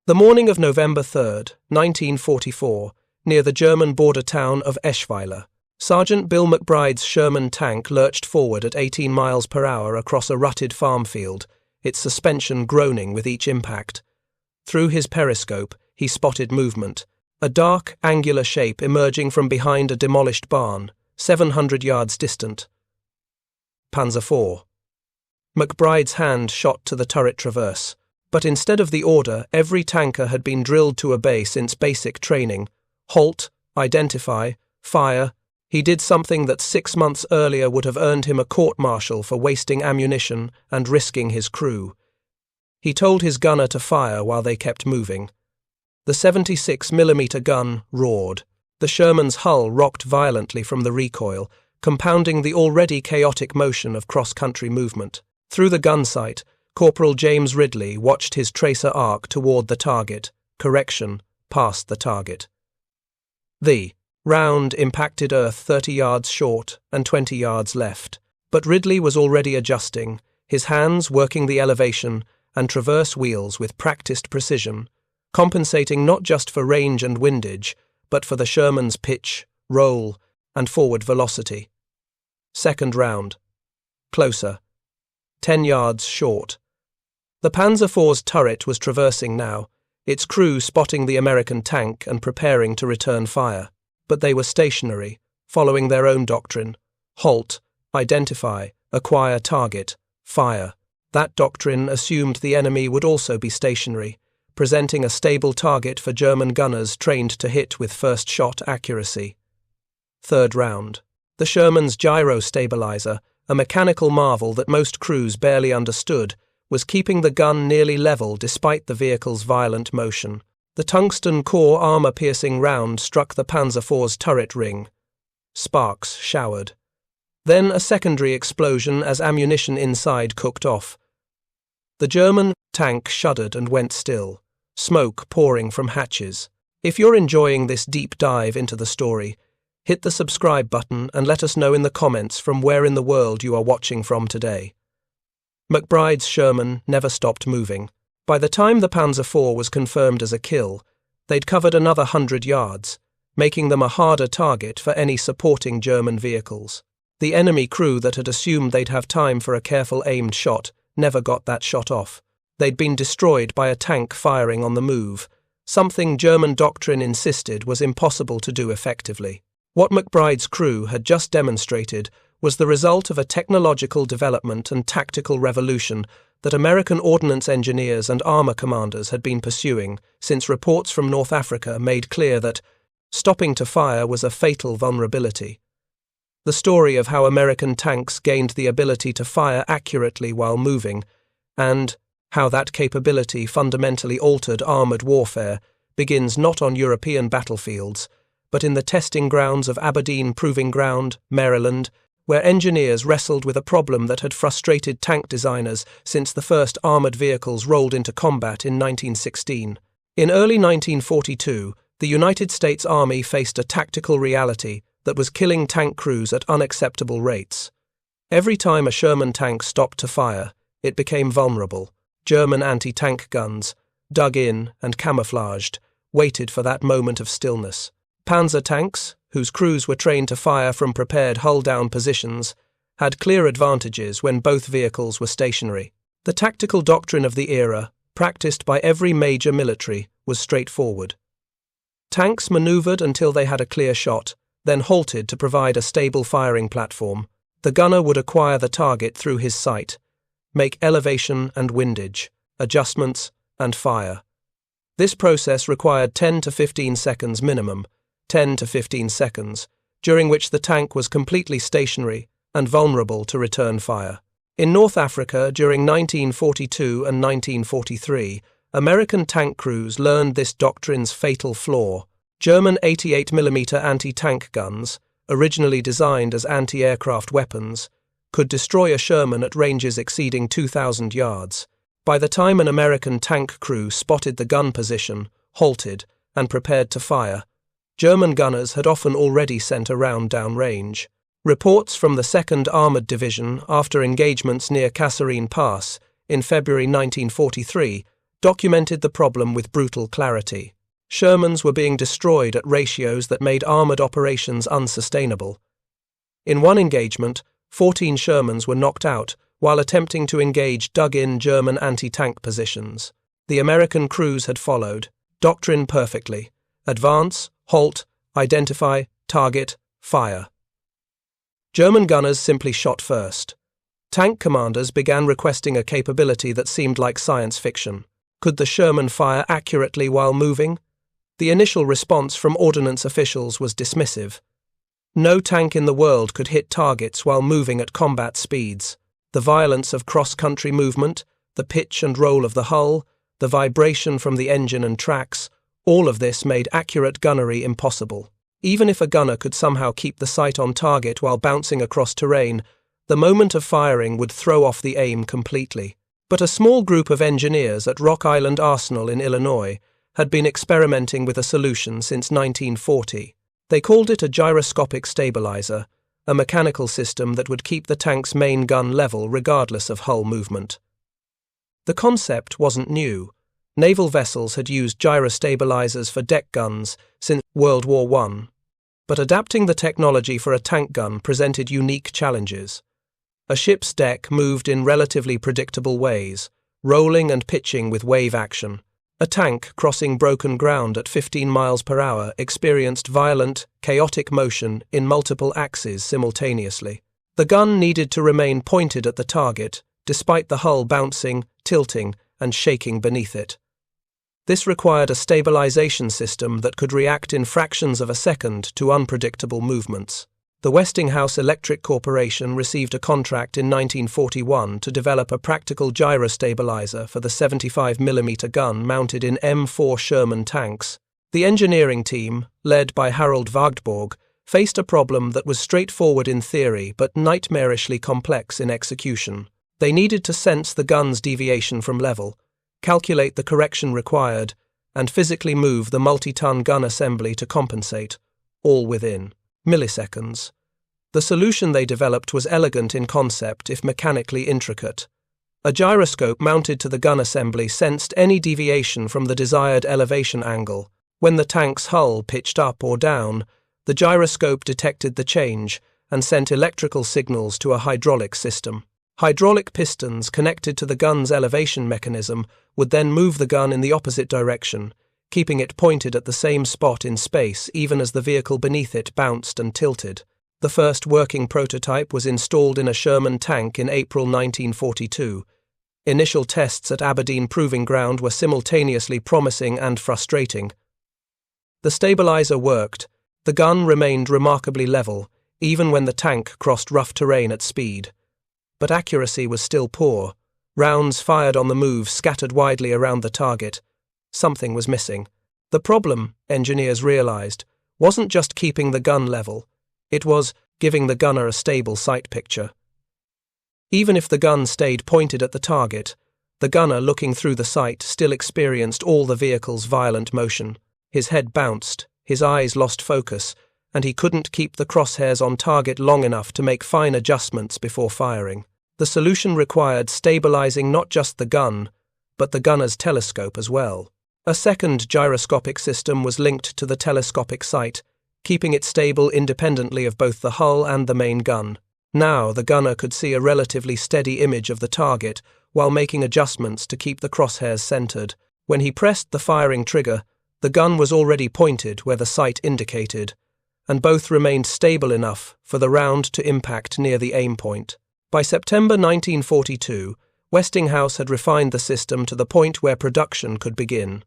The morning of November 3rd, 1944, near the German border town of Eschweiler, Sergeant Bill McBride's Sherman tank lurched forward at 18 miles per hour across a rutted farm field, its suspension groaning with each impact. Through his periscope, he spotted movement, a dark, angular shape emerging from behind a demolished barn, 700 yards distant. Panzer IV. McBride's hand shot to the turret traverse, but instead of the order every tanker had been drilled to obey since basic training, halt, identify, fire, he did something that 6 months earlier would have earned him a court-martial for wasting ammunition and risking his crew. He told his gunner to fire while they kept moving. The 76mm gun roared. The Sherman's hull rocked violently from the recoil, compounding the already chaotic motion of cross-country movement. Through the gun sight, Corporal James Ridley watched his tracer arc toward the target, past the target. The round impacted earth 30 yards short and 20 yards left, but Ridley was already adjusting, his hands working the elevation and traverse wheels with practiced precision, compensating not just for range and windage, but for the Sherman's pitch, roll, and forward velocity. Second round. Closer. 10 yards short. The Panzer IV's turret was traversing now, its crew spotting the American tank and preparing to return fire. But they were stationary, following their own doctrine. Halt, identify, acquire target, fire. That doctrine assumed the enemy would also be stationary, presenting a stable target for German gunners trained to hit with first shot accuracy. Third round. The Sherman's Gyrostabilizer, a mechanical marvel that most crews barely understood, was keeping the gun nearly level despite the vehicle's violent motion. The tungsten core armor-piercing round struck the Panzer IV's turret ring. Sparks showered. Then a secondary explosion as ammunition inside cooked off. The German tank shuddered and went still, smoke pouring from hatches. If you're enjoying this deep dive into the story, hit the subscribe button and let us know in the comments from where in the world you are watching from today. McBride's Sherman never stopped moving. By the time the Panzer IV was confirmed as a kill, they'd covered another 100 yards, making them a harder target for any supporting German vehicles. The enemy crew that had assumed they'd have time for a careful aimed shot never got that shot off. They'd been destroyed by a tank firing on the move, something German doctrine insisted was impossible to do effectively. What McBride's crew had just demonstrated was the result of a technological development and tactical revolution that American ordnance engineers and armor commanders had been pursuing since reports from North Africa made clear that stopping to fire was a fatal vulnerability. The story of how American tanks gained the ability to fire accurately while moving, and how that capability fundamentally altered armored warfare, begins not on European battlefields, but in the testing grounds of Aberdeen Proving Ground, Maryland, where engineers wrestled with a problem that had frustrated tank designers since the first armoured vehicles rolled into combat in 1916. In early 1942, the United States Army faced a tactical reality that was killing tank crews at unacceptable rates. Every time a Sherman tank stopped to fire, it became vulnerable. German anti-tank guns, dug in and camouflaged, waited for that moment of stillness. Panzer tanks, whose crews were trained to fire from prepared hull-down positions, had clear advantages when both vehicles were stationary. The tactical doctrine of the era, practiced by every major military, was straightforward. Tanks manoeuvred until they had a clear shot, then halted to provide a stable firing platform. The gunner would acquire the target through his sight, make elevation and windage, adjustments, and fire. This process required 10 to 15 seconds minimum, 10 to 15 seconds, during which the tank was completely stationary and vulnerable to return fire. In North Africa during 1942 and 1943, American tank crews learned this doctrine's fatal flaw. German 88mm anti-tank guns, originally designed as anti-aircraft weapons, could destroy a Sherman at ranges exceeding 2,000 yards. By the time an American tank crew spotted the gun position, halted, and prepared to fire, German gunners had often already sent a round downrange. Reports from the 2nd Armoured Division after engagements near Kasserine Pass in February 1943 documented the problem with brutal clarity. Shermans were being destroyed at ratios that made armoured operations unsustainable. In one engagement, 14 Shermans were knocked out while attempting to engage dug-in German anti-tank positions. The American crews had followed Doctrine perfectly: advance, halt, identify, target, fire. German gunners simply shot first. Tank commanders began requesting a capability that seemed like science fiction. Could the Sherman fire accurately while moving? The initial response from ordnance officials was dismissive. No tank in the world could hit targets while moving at combat speeds. The violence of cross-country movement, the pitch and roll of the hull, the vibration from the engine and tracks, all of this made accurate gunnery impossible. Even if a gunner could somehow keep the sight on target while bouncing across terrain, the moment of firing would throw off the aim completely. But a small group of engineers at Rock Island Arsenal in Illinois had been experimenting with a solution since 1940. They called it a gyroscopic stabilizer, a mechanical system that would keep the tank's main gun level regardless of hull movement. The concept wasn't new. Naval vessels had used gyrostabilizers for deck guns since World War I. But adapting the technology for a tank gun presented unique challenges. A ship's deck moved in relatively predictable ways, rolling and pitching with wave action. A tank crossing broken ground at 15 miles per hour experienced violent, chaotic motion in multiple axes simultaneously. The gun needed to remain pointed at the target, despite the hull bouncing, tilting, and shaking beneath it. This required a stabilization system that could react in fractions of a second to unpredictable movements. The Westinghouse Electric Corporation received a contract in 1941 to develop a practical gyrostabilizer for the 75mm gun mounted in M4 Sherman tanks. The engineering team, led by Harold Wagdborg, faced a problem that was straightforward in theory but nightmarishly complex in execution. They needed to sense the gun's deviation from level, calculate the correction required, and physically move the multi-ton gun assembly to compensate, all within milliseconds. The solution they developed was elegant in concept if mechanically intricate. A gyroscope mounted to the gun assembly sensed any deviation from the desired elevation angle. When the tank's hull pitched up or down, the gyroscope detected the change and sent electrical signals to a hydraulic system. Hydraulic pistons connected to the gun's elevation mechanism would then move the gun in the opposite direction, keeping it pointed at the same spot in space even as the vehicle beneath it bounced and tilted. The first working prototype was installed in a Sherman tank in April 1942. Initial tests at Aberdeen Proving Ground were simultaneously promising and frustrating. The stabilizer worked. The gun remained remarkably level, even when the tank crossed rough terrain at speed. But accuracy was still poor. Rounds fired on the move scattered widely around the target. Something was missing. The problem, engineers realized, wasn't just keeping the gun level. It was giving the gunner a stable sight picture. Even if the gun stayed pointed at the target, the gunner looking through the sight still experienced all the vehicle's violent motion. His head bounced, his eyes lost focus, and he couldn't keep the crosshairs on target long enough to make fine adjustments before firing. The solution required stabilizing not just the gun, but the gunner's telescope as well. A second gyroscopic system was linked to the telescopic sight, keeping it stable independently of both the hull and the main gun. Now the gunner could see a relatively steady image of the target while making adjustments to keep the crosshairs centered. When he pressed the firing trigger, the gun was already pointed where the sight indicated, and both remained stable enough for the round to impact near the aim point. By September 1942, Westinghouse had refined the system to the point where production could begin.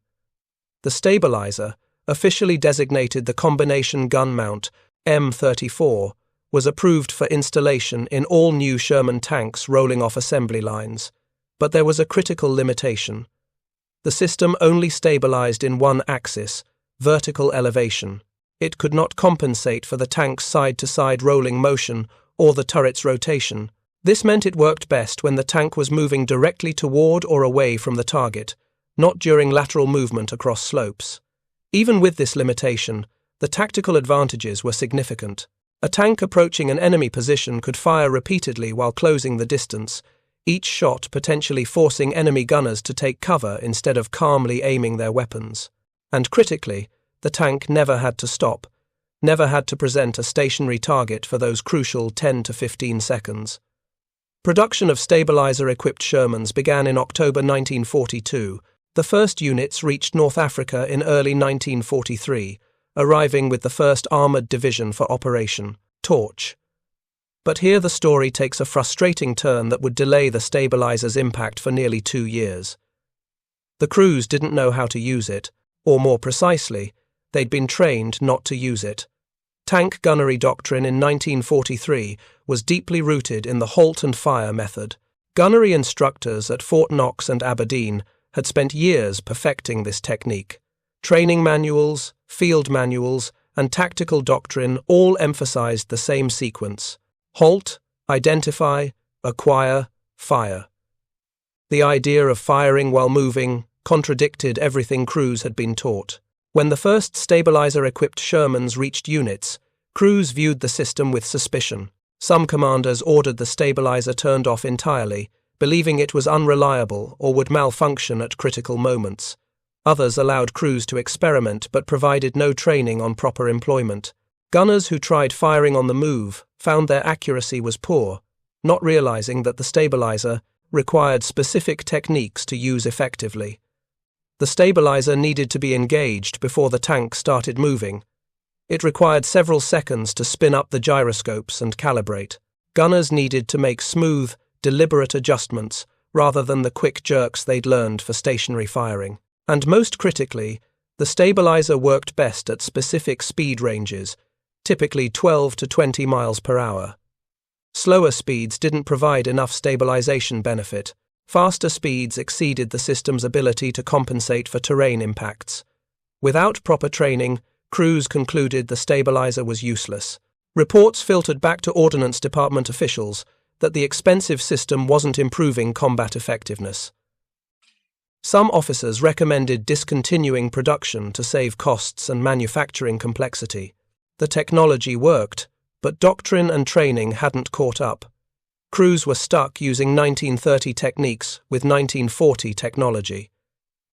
The stabilizer, officially designated the Combination Gun Mount M34, was approved for installation in all new Sherman tanks rolling off assembly lines, but there was a critical limitation. The system only stabilized in one axis, vertical elevation. It could not compensate for the tank's side-to-side rolling motion or the turret's rotation. This meant it worked best when the tank was moving directly toward or away from the target, not during lateral movement across slopes. Even with this limitation, the tactical advantages were significant. A tank approaching an enemy position could fire repeatedly while closing the distance, each shot potentially forcing enemy gunners to take cover instead of calmly aiming their weapons. And critically, the tank never had to stop, never had to present a stationary target for those crucial 10 to 15 seconds. Production of stabilizer-equipped Shermans began in October 1942. The first units reached North Africa in early 1943, arriving with the 1st Armoured Division for Operation Torch. But here the story takes a frustrating turn that would delay the stabilizer's impact for nearly 2 years. The crews didn't know how to use it, or more precisely, they'd been trained not to use it. Tank gunnery doctrine in 1943 was deeply rooted in the halt and fire method. Gunnery instructors at Fort Knox and Aberdeen had spent years perfecting this technique. Training manuals, field manuals, and tactical doctrine all emphasized the same sequence: halt, identify, acquire, fire. The idea of firing while moving contradicted everything crews had been taught. When the first stabilizer-equipped Shermans reached units, crews viewed the system with suspicion. Some commanders ordered the stabilizer turned off entirely, believing it was unreliable or would malfunction at critical moments. Others allowed crews to experiment but provided no training on proper employment. Gunners who tried firing on the move found their accuracy was poor, not realizing that the stabilizer required specific techniques to use effectively. The stabilizer needed to be engaged before the tank started moving. It required several seconds to spin up the gyroscopes and calibrate. Gunners needed to make smooth, deliberate adjustments rather than the quick jerks they'd learned for stationary firing. And most critically, the stabilizer worked best at specific speed ranges, typically 12 to 20 miles per hour. Slower speeds didn't provide enough stabilization benefit. Faster speeds exceeded the system's ability to compensate for terrain impacts. Without proper training, crews concluded the stabilizer was useless. Reports filtered back to Ordnance Department officials that the expensive system wasn't improving combat effectiveness. Some officers recommended discontinuing production to save costs and manufacturing complexity. The technology worked, but doctrine and training hadn't caught up. Crews were stuck using 1930 techniques with 1940 technology.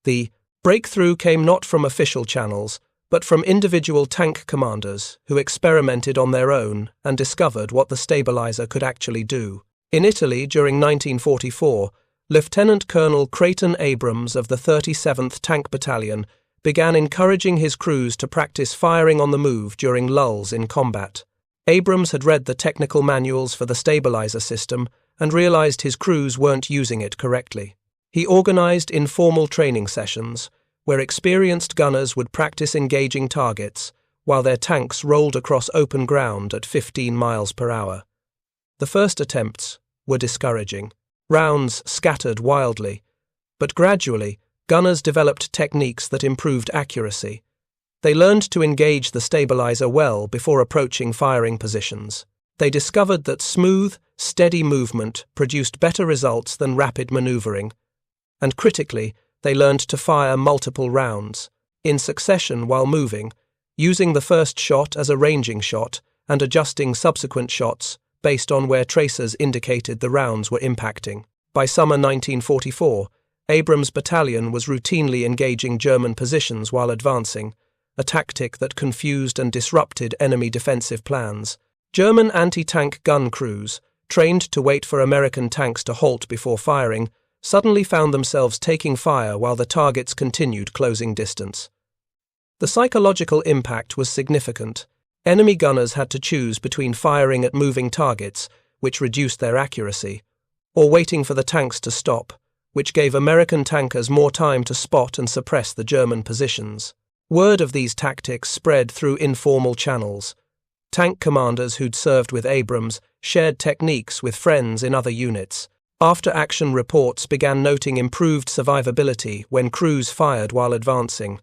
The breakthrough came not from official channels, but from individual tank commanders who experimented on their own and discovered what the stabilizer could actually do. In Italy, during 1944, Lieutenant Colonel Creighton Abrams of the 37th Tank Battalion began encouraging his crews to practice firing on the move during lulls in combat. Abrams had read the technical manuals for the stabilizer system and realized his crews weren't using it correctly. He organized informal training sessions where experienced gunners would practice engaging targets while their tanks rolled across open ground at 15 miles per hour. The first attempts were discouraging. Rounds scattered wildly, but gradually gunners developed techniques that improved accuracy. They learned to engage the stabilizer well before approaching firing positions. They discovered that smooth, steady movement produced better results than rapid maneuvering. And critically, they learned to fire multiple rounds, in succession while moving, using the first shot as a ranging shot and adjusting subsequent shots based on where tracers indicated the rounds were impacting. By summer 1944, Abrams' battalion was routinely engaging German positions while advancing, a tactic that confused and disrupted enemy defensive plans. German anti-tank gun crews, trained to wait for American tanks to halt before firing, suddenly found themselves taking fire while the targets continued closing distance. The psychological impact was significant. Enemy gunners had to choose between firing at moving targets, which reduced their accuracy, or waiting for the tanks to stop, which gave American tankers more time to spot and suppress the German positions. Word of these tactics spread through informal channels. Tank commanders who'd served with Abrams shared techniques with friends in other units. After-action reports began noting improved survivability when crews fired while advancing.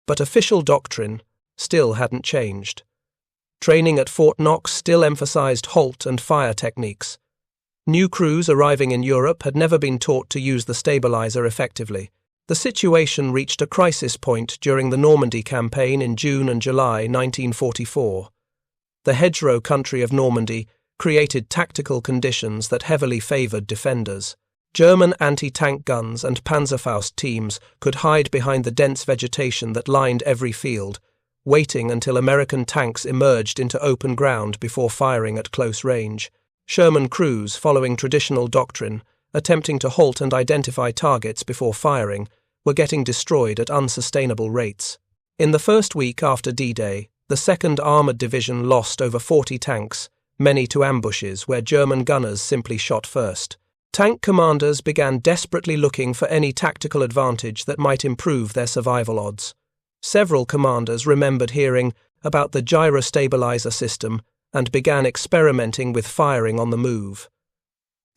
But official doctrine still hadn't changed. Training at Fort Knox still emphasized halt and fire techniques. New crews arriving in Europe had never been taught to use the stabilizer effectively. The situation reached a crisis point during the Normandy campaign in June and July 1944. The hedgerow country of Normandy created tactical conditions that heavily favored defenders. German anti-tank guns and Panzerfaust teams could hide behind the dense vegetation that lined every field, waiting until American tanks emerged into open ground before firing at close range. Sherman crews, following traditional doctrine, attempting to halt and identify targets before firing, were getting destroyed at unsustainable rates. In the first week after D-Day, the 2nd Armoured Division lost over 40 tanks, many to ambushes where German gunners simply shot first. Tank commanders began desperately looking for any tactical advantage that might improve their survival odds. Several commanders remembered hearing about the Gyrostabilizer system and began experimenting with firing on the move.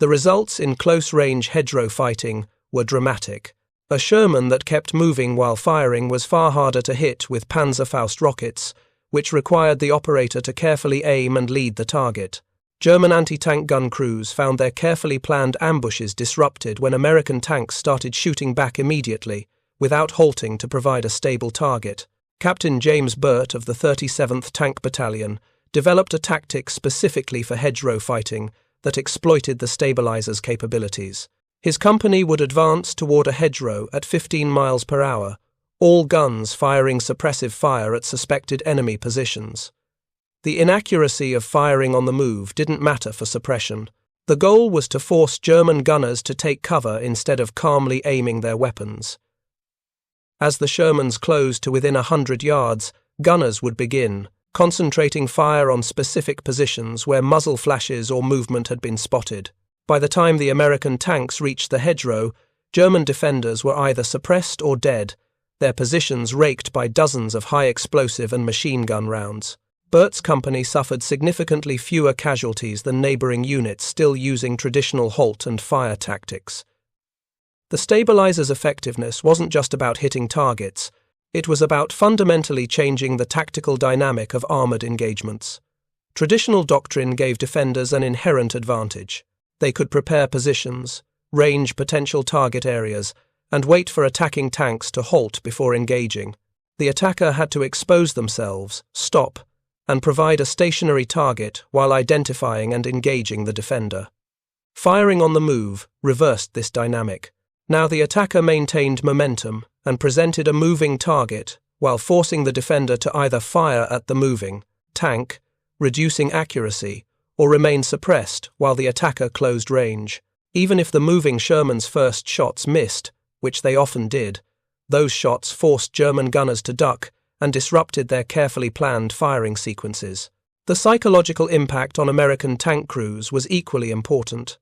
The results in close-range hedgerow fighting were dramatic. A Sherman that kept moving while firing was far harder to hit with Panzerfaust rockets, which required the operator to carefully aim and lead the target. German anti-tank gun crews found their carefully planned ambushes disrupted when American tanks started shooting back immediately, without halting to provide a stable target. Captain James Burt of the 37th Tank Battalion developed a tactic specifically for hedgerow fighting that exploited the stabilizer's capabilities. His company would advance toward a hedgerow at 15 miles per hour, all guns firing suppressive fire at suspected enemy positions. The inaccuracy of firing on the move didn't matter for suppression. The goal was to force German gunners to take cover instead of calmly aiming their weapons. As the Shermans closed to within 100 yards, gunners would begin, concentrating fire on specific positions where muzzle flashes or movement had been spotted. By the time the American tanks reached the hedgerow, German defenders were either suppressed or dead, their positions raked by dozens of high-explosive and machine gun rounds. Burt's company suffered significantly fewer casualties than neighboring units still using traditional halt and fire tactics. The stabilizer's effectiveness wasn't just about hitting targets, it was about fundamentally changing the tactical dynamic of armored engagements. Traditional doctrine gave defenders an inherent advantage. They could prepare positions, range potential target areas, and wait for attacking tanks to halt before engaging. The attacker had to expose themselves, stop, and provide a stationary target while identifying and engaging the defender. Firing on the move reversed this dynamic. Now the attacker maintained momentum and presented a moving target while forcing the defender to either fire at the moving tank, reducing accuracy, or remain suppressed while the attacker closed range. Even if the moving Sherman's first shots missed, which they often did, those shots forced German gunners to duck and disrupted their carefully planned firing sequences. The psychological impact on American tank crews was equally important.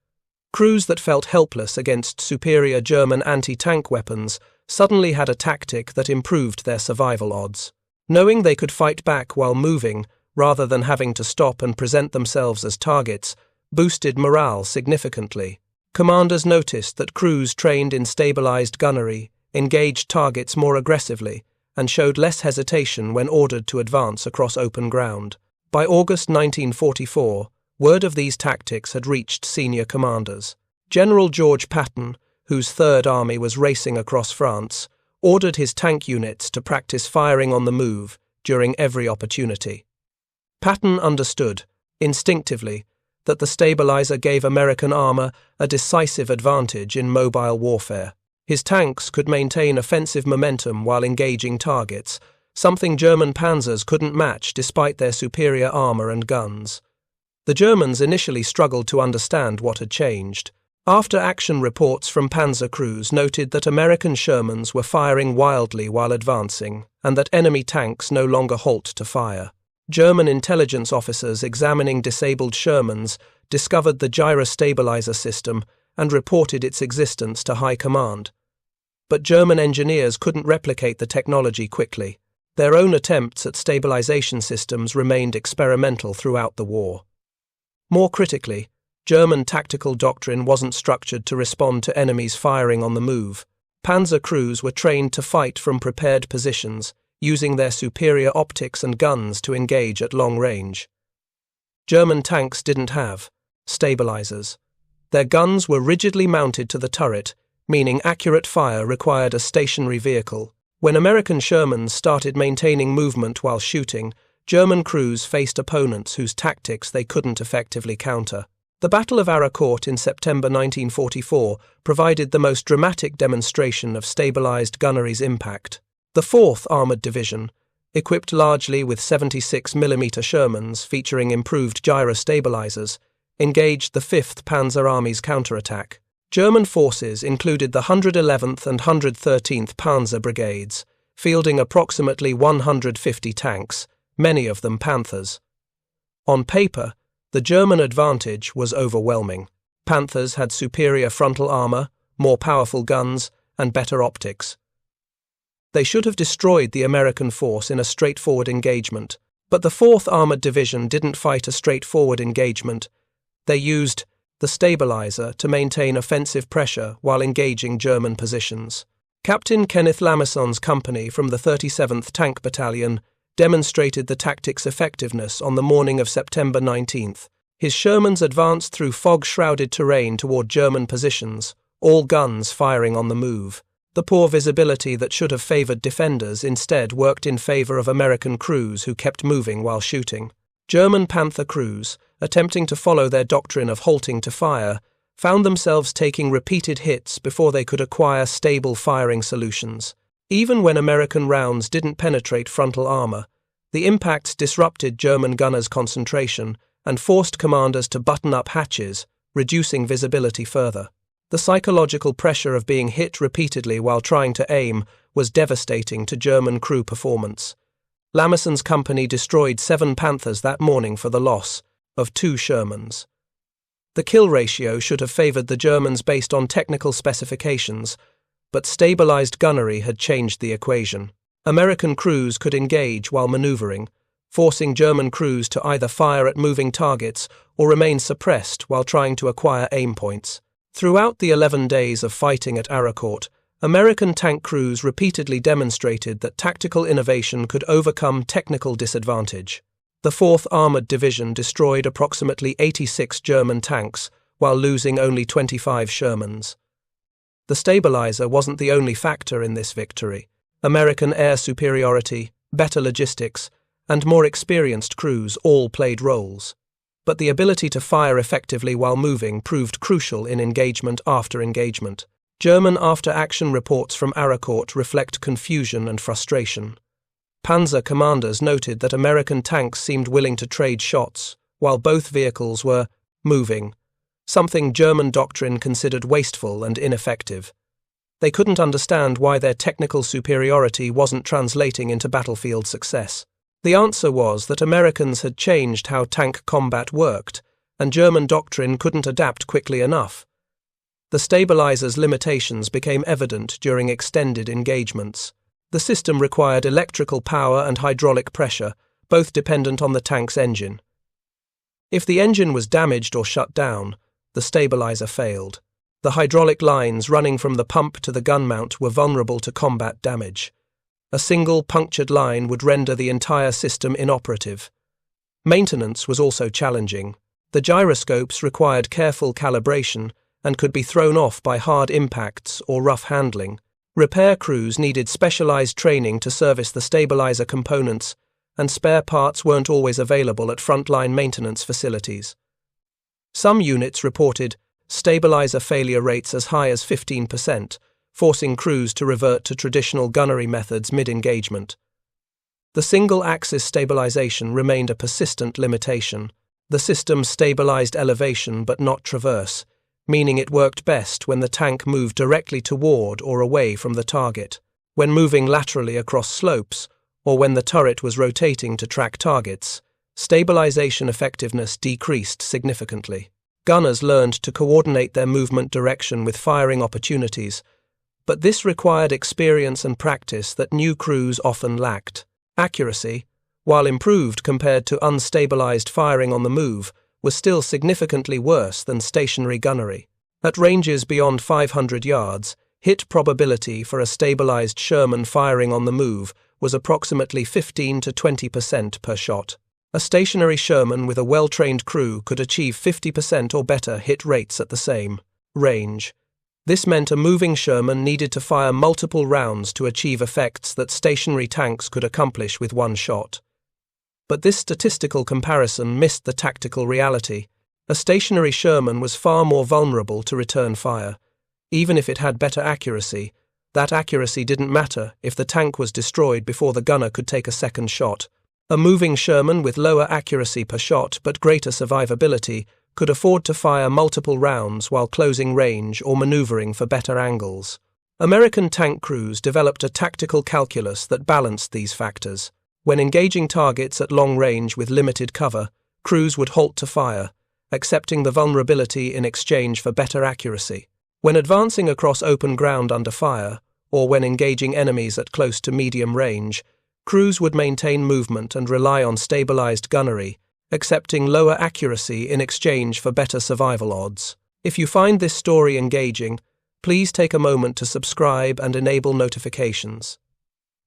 Crews that felt helpless against superior German anti-tank weapons suddenly had a tactic that improved their survival odds. Knowing they could fight back while moving, rather than having to stop and present themselves as targets, boosted morale significantly. Commanders noticed that crews trained in stabilized gunnery engaged targets more aggressively and showed less hesitation when ordered to advance across open ground. By August 1944, word of these tactics had reached senior commanders. General George Patton, whose Third Army was racing across France, ordered his tank units to practice firing on the move during every opportunity. Patton understood, instinctively, that the stabilizer gave American armor a decisive advantage in mobile warfare. His tanks could maintain offensive momentum while engaging targets, something German Panzers couldn't match despite their superior armor and guns. The Germans initially struggled to understand what had changed. After-action reports from Panzer crews noted that American Shermans were firing wildly while advancing, and that enemy tanks no longer halt to fire. German intelligence officers examining disabled Shermans discovered the Gyrostabilizer system and reported its existence to high command. But German engineers couldn't replicate the technology quickly. Their own attempts at stabilization systems remained experimental throughout the war. More critically, German tactical doctrine wasn't structured to respond to enemies firing on the move. Panzer crews were trained to fight from prepared positions, using their superior optics and guns to engage at long range. German tanks didn't have stabilizers. Their guns were rigidly mounted to the turret, meaning accurate fire required a stationary vehicle. When American Shermans started maintaining movement while shooting, German crews faced opponents whose tactics they couldn't effectively counter. The Battle of Aracourt in September 1944 provided the most dramatic demonstration of stabilized gunnery's impact. The 4th Armored Division, equipped largely with 76mm Shermans featuring improved gyrostabilizers, engaged the 5th Panzer Army's counterattack. German forces included the 111th and 113th Panzer Brigades, fielding approximately 150 tanks, many of them Panthers. On paper, the German advantage was overwhelming. Panthers had superior frontal armor, more powerful guns, and better optics. They should have destroyed the American force in a straightforward engagement, but the 4th Armored Division didn't fight a straightforward engagement. They used the stabilizer to maintain offensive pressure while engaging German positions. Captain Kenneth Lamesson's company from the 37th Tank Battalion demonstrated the tactic's effectiveness on the morning of September 19th. His Shermans advanced through fog-shrouded terrain toward German positions, all guns firing on the move. The poor visibility that should have favored defenders instead worked in favor of American crews who kept moving while shooting. German Panther crews, attempting to follow their doctrine of halting to fire, found themselves taking repeated hits before they could acquire stable firing solutions. Even when American rounds didn't penetrate frontal armor, the impacts disrupted German gunners' concentration and forced commanders to button up hatches, reducing visibility further. The psychological pressure of being hit repeatedly while trying to aim was devastating to German crew performance. Lamesson's company destroyed 7 Panthers that morning for the loss of 2 Shermans. The kill ratio should have favored the Germans based on technical specifications, but stabilized gunnery had changed the equation. American crews could engage while maneuvering, forcing German crews to either fire at moving targets or remain suppressed while trying to acquire aim points. Throughout the 11 days of fighting at Aracourt, American tank crews repeatedly demonstrated that tactical innovation could overcome technical disadvantage. The 4th Armored Division destroyed approximately 86 German tanks while losing only 25 Shermans. The stabilizer wasn't the only factor in this victory. American air superiority, better logistics, and more experienced crews all played roles. But the ability to fire effectively while moving proved crucial in engagement after engagement. German after-action reports from Aracourt reflect confusion and frustration. Panzer commanders noted that American tanks seemed willing to trade shots, while both vehicles were moving, something German doctrine considered wasteful and ineffective. They couldn't understand why their technical superiority wasn't translating into battlefield success. The answer was that Americans had changed how tank combat worked, and German doctrine couldn't adapt quickly enough. The stabilizer's limitations became evident during extended engagements. The system required electrical power and hydraulic pressure, both dependent on the tank's engine. If the engine was damaged or shut down, the stabilizer failed. The hydraulic lines running from the pump to the gun mount were vulnerable to combat damage. A single punctured line would render the entire system inoperative. Maintenance was also challenging. The gyroscopes required careful calibration and could be thrown off by hard impacts or rough handling. Repair crews needed specialized training to service the stabilizer components, and spare parts weren't always available at frontline maintenance facilities. Some units reported stabilizer failure rates as high as 15%, forcing crews to revert to traditional gunnery methods mid-engagement. The single-axis stabilization remained a persistent limitation. The system stabilized elevation but not traverse, meaning it worked best when the tank moved directly toward or away from the target. When moving laterally across slopes, or when the turret was rotating to track targets, stabilization effectiveness decreased significantly. Gunners learned to coordinate their movement direction with firing opportunities, but this required experience and practice that new crews often lacked. Accuracy, while improved compared to unstabilized firing on the move, was still significantly worse than stationary gunnery. At ranges beyond 500 yards, hit probability for a stabilized Sherman firing on the move was approximately 15 to 20% per shot. A stationary Sherman with a well-trained crew could achieve 50% or better hit rates at the same range. This meant a moving Sherman needed to fire multiple rounds to achieve effects that stationary tanks could accomplish with one shot. But this statistical comparison missed the tactical reality. A stationary Sherman was far more vulnerable to return fire. Even if it had better accuracy, that accuracy didn't matter if the tank was destroyed before the gunner could take a second shot. A moving Sherman with lower accuracy per shot but greater survivability could afford to fire multiple rounds while closing range or maneuvering for better angles. American tank crews developed a tactical calculus that balanced these factors. When engaging targets at long range with limited cover, crews would halt to fire, accepting the vulnerability in exchange for better accuracy. When advancing across open ground under fire, or when engaging enemies at close to medium range, crews would maintain movement and rely on stabilized gunnery, accepting lower accuracy in exchange for better survival odds. If you find this story engaging, please take a moment to subscribe and enable notifications.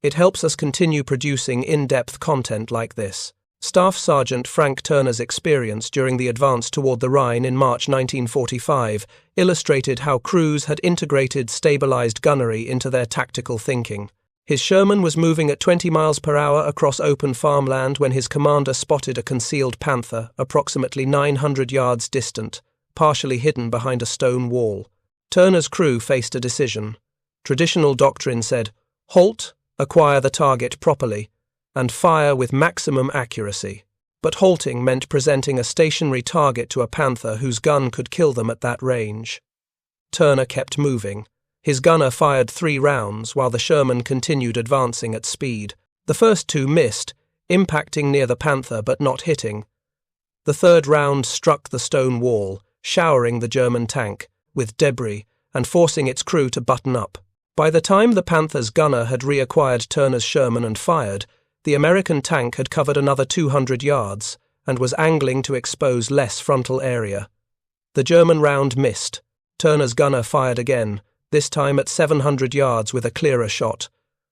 It helps us continue producing in-depth content like this. Staff Sergeant Frank Turner's experience during the advance toward the Rhine in March 1945 illustrated how crews had integrated stabilized gunnery into their tactical thinking. His Sherman was moving at 20 miles per hour across open farmland when his commander spotted a concealed Panther approximately 900 yards distant, partially hidden behind a stone wall. Turner's crew faced a decision. Traditional doctrine said, halt, acquire the target properly, and fire with maximum accuracy. But halting meant presenting a stationary target to a Panther whose gun could kill them at that range. Turner kept moving. His gunner fired 3 rounds while the Sherman continued advancing at speed. The first 2 missed, impacting near the Panther but not hitting. The third round struck the stone wall, showering the German tank with debris and forcing its crew to button up. By the time the Panther's gunner had reacquired Turner's Sherman and fired, the American tank had covered another 200 yards and was angling to expose less frontal area. The German round missed. Turner's gunner fired again, this time at 700 yards with a clearer shot.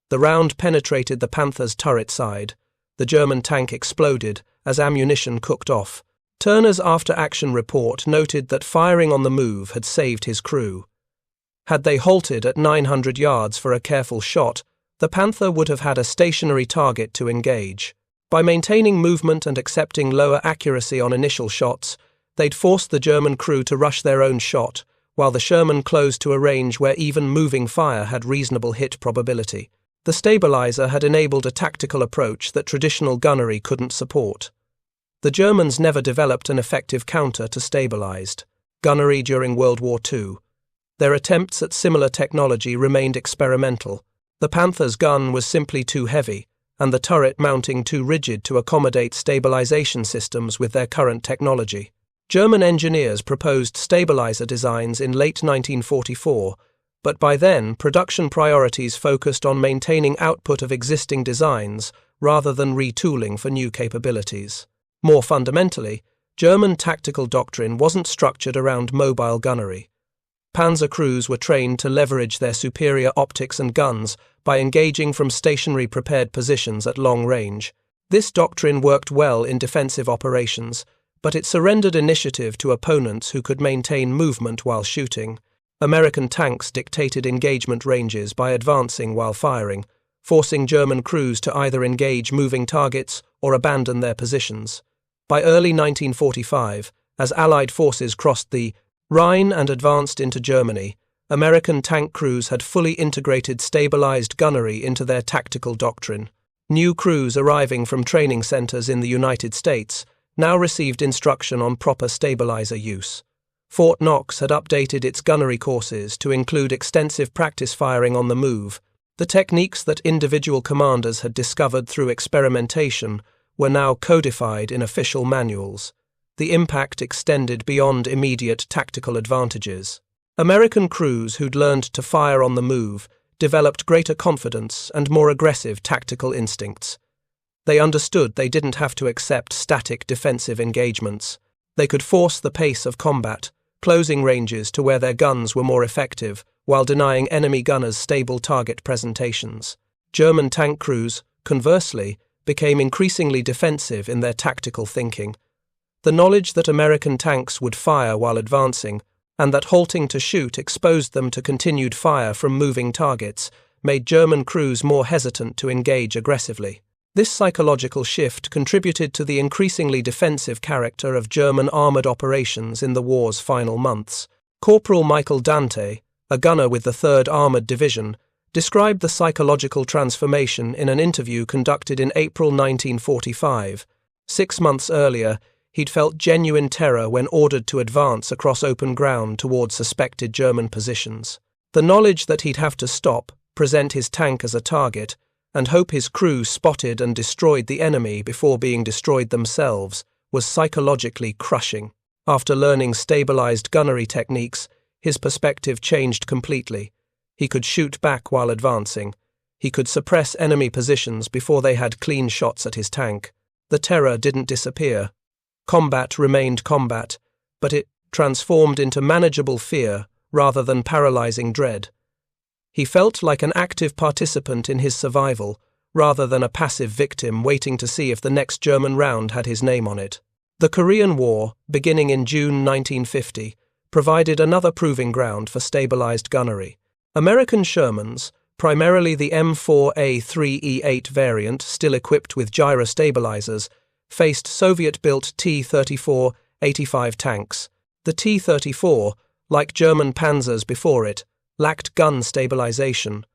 The round penetrated the Panther's turret side. The German tank exploded as ammunition cooked off. Turner's after-action report noted that firing on the move had saved his crew. Had they halted at 900 yards for a careful shot, the Panther would have had a stationary target to engage. By maintaining movement and accepting lower accuracy on initial shots, they'd forced the German crew to rush their own shot, while the Sherman closed to a range where even moving fire had reasonable hit probability. The stabilizer had enabled a tactical approach that traditional gunnery couldn't support. The Germans never developed an effective counter to stabilized gunnery during World War II. Their attempts at similar technology remained experimental. The Panther's gun was simply too heavy, and the turret mounting too rigid to accommodate stabilization systems with their current technology. German engineers proposed stabilizer designs in late 1944, but by then production priorities focused on maintaining output of existing designs rather than retooling for new capabilities. More fundamentally, German tactical doctrine wasn't structured around mobile gunnery. Panzer crews were trained to leverage their superior optics and guns by engaging from stationary prepared positions at long range. This doctrine worked well in defensive operations, but it surrendered initiative to opponents who could maintain movement while shooting. American tanks dictated engagement ranges by advancing while firing, forcing German crews to either engage moving targets or abandon their positions. By early 1945, as Allied forces crossed the Rhine and advanced into Germany, American tank crews had fully integrated stabilized gunnery into their tactical doctrine. New crews arriving from training centers in the United States now received instruction on proper stabilizer use. Fort Knox had updated its gunnery courses to include extensive practice firing on the move. The techniques that individual commanders had discovered through experimentation were now codified in official manuals. The impact extended beyond immediate tactical advantages. American crews who'd learned to fire on the move developed greater confidence and more aggressive tactical instincts. They understood they didn't have to accept static defensive engagements. They could force the pace of combat, closing ranges to where their guns were more effective, while denying enemy gunners stable target presentations. German tank crews, conversely, became increasingly defensive in their tactical thinking. The knowledge that American tanks would fire while advancing, and that halting to shoot exposed them to continued fire from moving targets, made German crews more hesitant to engage aggressively. This psychological shift contributed to the increasingly defensive character of German armoured operations in the war's final months. Corporal Michael Dante, a gunner with the 3rd Armoured Division, described the psychological transformation in an interview conducted in April 1945. 6 months earlier, he'd felt genuine terror when ordered to advance across open ground towards suspected German positions. The knowledge that he'd have to stop, present his tank as a target, and hope his crew spotted and destroyed the enemy before being destroyed themselves was psychologically crushing. After learning stabilized gunnery techniques, his perspective changed completely. He could shoot back while advancing. He could suppress enemy positions before they had clean shots at his tank. The terror didn't disappear. Combat remained combat, but it transformed into manageable fear rather than paralyzing dread. He felt like an active participant in his survival, rather than a passive victim waiting to see if the next German round had his name on it. The Korean War, beginning in June 1950, provided another proving ground for stabilized gunnery. American Shermans, primarily the M4A3E8 variant still equipped with gyrostabilizers, faced Soviet-built T-34-85 tanks. The T-34, like German Panzers before it, lacked gun stabilization.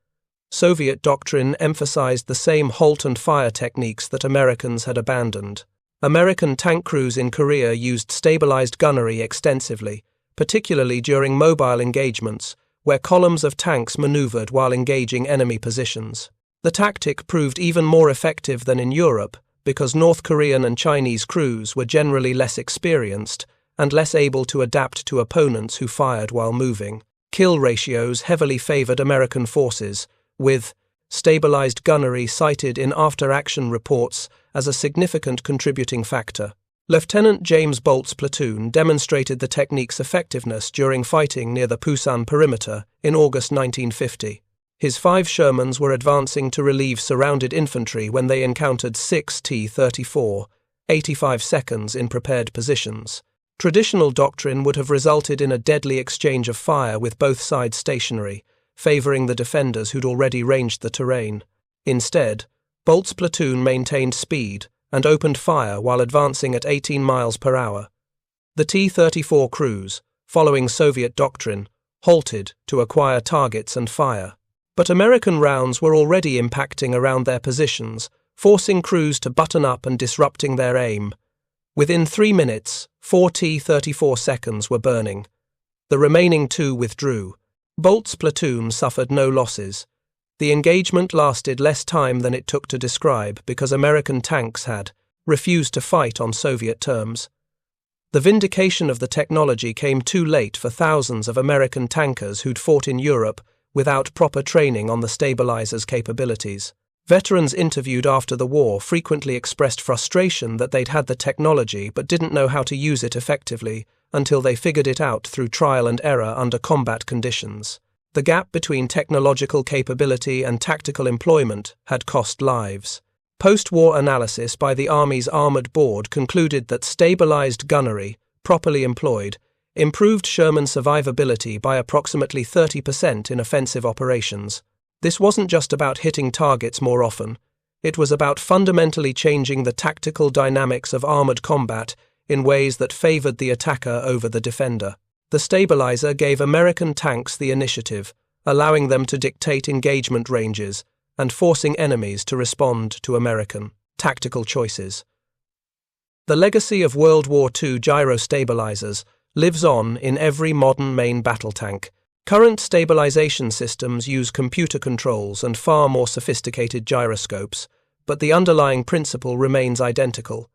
Soviet doctrine emphasized the same halt and fire techniques that Americans had abandoned. American tank crews in Korea used stabilized gunnery extensively, particularly during mobile engagements, where columns of tanks maneuvered while engaging enemy positions. The tactic proved even more effective than in Europe because North Korean and Chinese crews were generally less experienced and less able to adapt to opponents who fired while moving. Kill ratios heavily favored American forces, with stabilized gunnery cited in after-action reports as a significant contributing factor. Lieutenant James Bolt's platoon demonstrated the technique's effectiveness during fighting near the Pusan perimeter in August 1950. His 5 Shermans were advancing to relieve surrounded infantry when they encountered 6 T-34, 85 seconds in prepared positions. Traditional doctrine would have resulted in a deadly exchange of fire with both sides stationary, favoring the defenders who'd already ranged the terrain. Instead, Bolt's platoon maintained speed and opened fire while advancing at 18 miles per hour. The T-34 crews, following Soviet doctrine, halted to acquire targets and fire. But American rounds were already impacting around their positions, forcing crews to button up and disrupting their aim. Within 3 minutes, 4 T-34 seconds were burning. The remaining 2 withdrew. Bolt's platoon suffered no losses. The engagement lasted less time than it took to describe because American tanks had refused to fight on Soviet terms. The vindication of the technology came too late for thousands of American tankers who'd fought in Europe without proper training on the stabilizer's capabilities. Veterans interviewed after the war frequently expressed frustration that they'd had the technology but didn't know how to use it effectively until they figured it out through trial and error under combat conditions. The gap between technological capability and tactical employment had cost lives. Post-war analysis by the Army's Armoured Board concluded that stabilized gunnery, properly employed, improved Sherman survivability by approximately 30% in offensive operations. This wasn't just about hitting targets more often. It was about fundamentally changing the tactical dynamics of armored combat in ways that favored the attacker over the defender. The stabilizer gave American tanks the initiative, allowing them to dictate engagement ranges and forcing enemies to respond to American tactical choices. The legacy of World War II gyrostabilizers lives on in every modern main battle tank. Current stabilization systems use computer controls and far more sophisticated gyroscopes, but the underlying principle remains identical.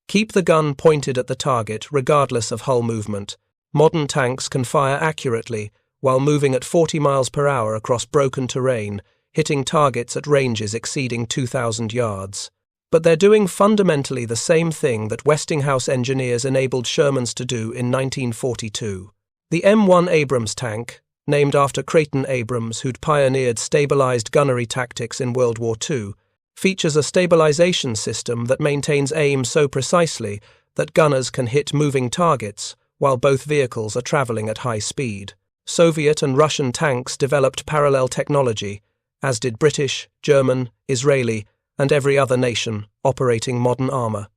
Keep the gun pointed at the target regardless of hull movement. Modern tanks can fire accurately while moving at 40 miles per hour across broken terrain, hitting targets at ranges exceeding 2,000 yards. But they're doing fundamentally the same thing that Westinghouse engineers enabled Shermans to do in 1942. The M1 Abrams tank, named after Creighton Abrams, who'd pioneered stabilized gunnery tactics in World War II, features a stabilization system that maintains aim so precisely that gunners can hit moving targets while both vehicles are traveling at high speed. Soviet and Russian tanks developed parallel technology, as did British, German, Israeli, and every other nation operating modern armor.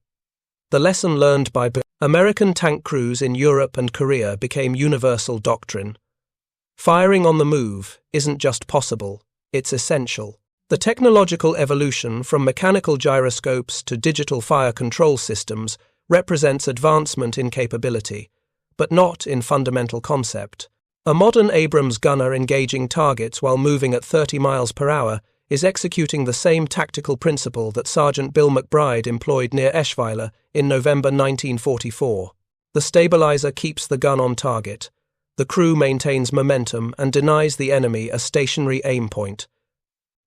The lesson learned by American tank crews in Europe and Korea became universal doctrine. Firing on the move isn't just possible, it's essential. The technological evolution from mechanical gyroscopes to digital fire control systems represents advancement in capability, but not in fundamental concept. A modern Abrams gunner engaging targets while moving at 30 miles per hour is executing the same tactical principle that Sergeant Bill McBride employed near Eschweiler in November 1944. The stabilizer keeps the gun on target. The crew maintains momentum and denies the enemy a stationary aim point.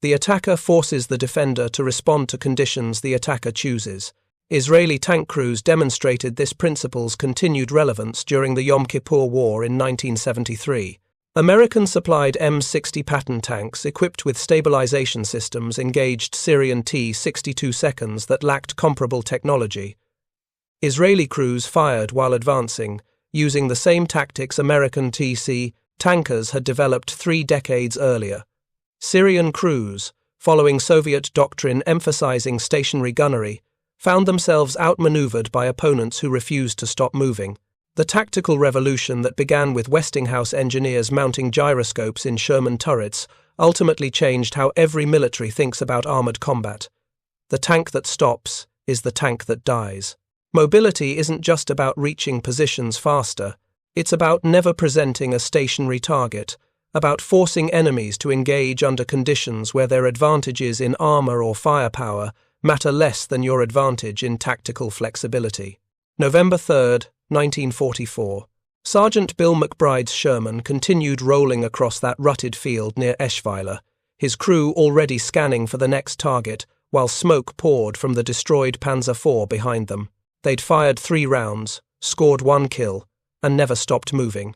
The attacker forces the defender to respond to conditions the attacker chooses. Israeli tank crews demonstrated this principle's continued relevance during the Yom Kippur War in 1973. American-supplied M60 Patton tanks equipped with stabilization systems engaged Syrian T-62 that lacked comparable technology. Israeli crews fired while advancing, using the same tactics American TC tankers had developed 3 decades earlier. Syrian crews, following Soviet doctrine emphasizing stationary gunnery, found themselves outmaneuvered by opponents who refused to stop moving. The tactical revolution that began with Westinghouse engineers mounting gyroscopes in Sherman turrets ultimately changed how every military thinks about armored combat. The tank that stops is the tank that dies. Mobility isn't just about reaching positions faster, it's about never presenting a stationary target, about forcing enemies to engage under conditions where their advantages in armor or firepower matter less than your advantage in tactical flexibility. November 3, 1944. Sergeant Bill McBride's Sherman continued rolling across that rutted field near Eschweiler, his crew already scanning for the next target while smoke poured from the destroyed Panzer IV behind them. They'd fired 3 rounds, scored 1 kill, and never stopped moving.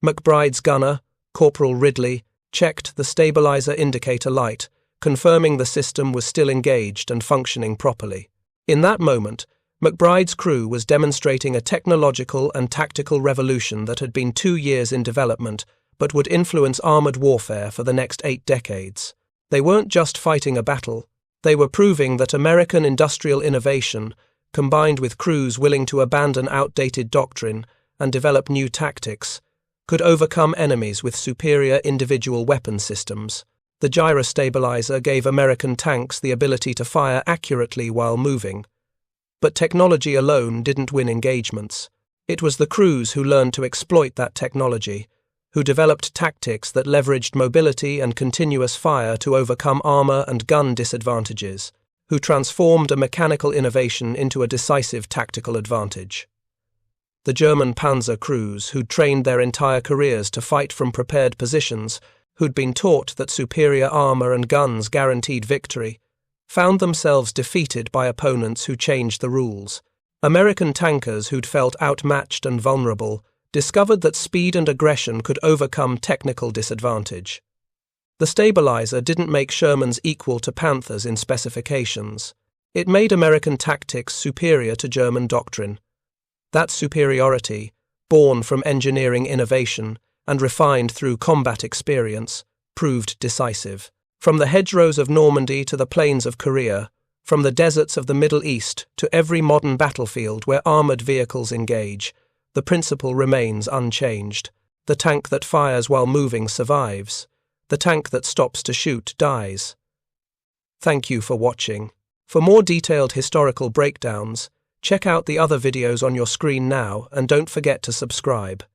McBride's gunner, Corporal Ridley, checked the stabilizer indicator light, confirming the system was still engaged and functioning properly. In that moment, McBride's crew was demonstrating a technological and tactical revolution that had been 2 years in development but would influence armored warfare for the next 8 decades. They weren't just fighting a battle, they were proving that American industrial innovation, combined with crews willing to abandon outdated doctrine and develop new tactics, could overcome enemies with superior individual weapon systems. The Gyrostabilizer gave American tanks the ability to fire accurately while moving. But technology alone didn't win engagements. It was the crews who learned to exploit that technology, who developed tactics that leveraged mobility and continuous fire to overcome armor and gun disadvantages, who transformed a mechanical innovation into a decisive tactical advantage. The German Panzer crews, who'd trained their entire careers to fight from prepared positions, who'd been taught that superior armor and guns guaranteed victory, found themselves defeated by opponents who changed the rules. American tankers who'd felt outmatched and vulnerable discovered that speed and aggression could overcome technical disadvantage. The stabilizer didn't make Shermans equal to Panthers in specifications. It made American tactics superior to German doctrine. That superiority, born from engineering innovation and refined through combat experience, proved decisive. From the hedgerows of Normandy to the plains of Korea, from the deserts of the Middle East to every modern battlefield where armored vehicles engage, the principle remains unchanged. The tank that fires while moving survives. The tank that stops to shoot dies. Thank you for watching. For more detailed historical breakdowns, check out the other videos on your screen now and don't forget to subscribe.